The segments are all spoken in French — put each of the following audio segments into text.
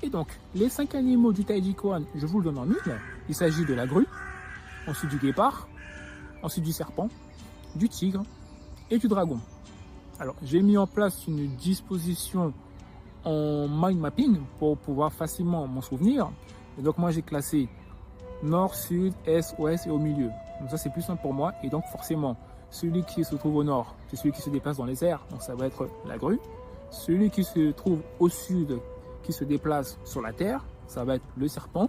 Et donc, les 5 animaux du Tai Chi Chuan, je vous le donne en mille. Il s'agit de la grue, ensuite du guépard, ensuite du serpent, du tigre et du dragon. Alors, j'ai mis en place une disposition en mind mapping pour pouvoir facilement m'en souvenir. Et donc, moi, j'ai classé nord, sud, est, ouest et au milieu. Donc ça, c'est plus simple pour moi. Et donc, forcément, celui qui se trouve au nord, c'est celui qui se déplace dans les airs. Donc, ça va être la grue. Celui qui se trouve au sud, qui se déplace sur la terre, ça va être le serpent.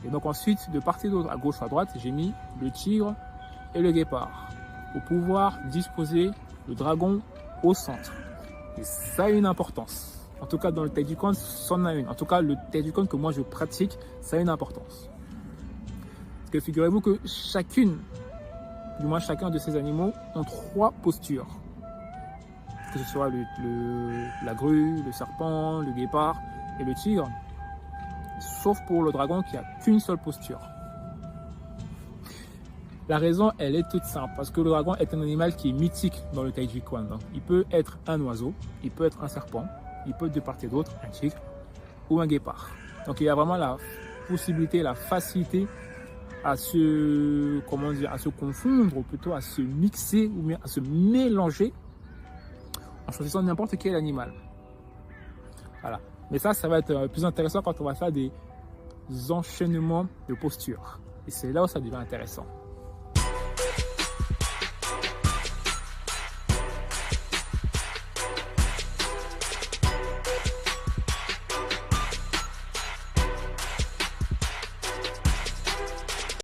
Et donc, ensuite, de part et d'autre, à gauche ou à droite, j'ai mis le tigre et le guépard pour pouvoir disposer le dragon au centre. Et ça a une importance. En tout cas, dans le Tai Chi Chuan, ça en a une. En tout cas, le Tai Chi Chuan que moi je pratique, ça a une importance. Parce que figurez-vous que chacun de ces animaux ont 3 postures. Que ce soit la grue, le serpent, le guépard et le tigre. Sauf pour le dragon qui n'a qu'une seule posture. La raison, elle est toute simple. Parce que le dragon est un animal qui est mythique dans le Tai Chi Chuan. Il peut être un oiseau, il peut être un serpent, il peut être de part et d'autre un tigre ou un guépard. Donc il y a vraiment la possibilité, la facilité à se confondre, ou plutôt à se mixer ou bien à se mélanger en choisissant n'importe quel animal. Voilà. Mais ça va être plus intéressant quand on va faire des enchaînements de postures. Et c'est là où ça devient intéressant.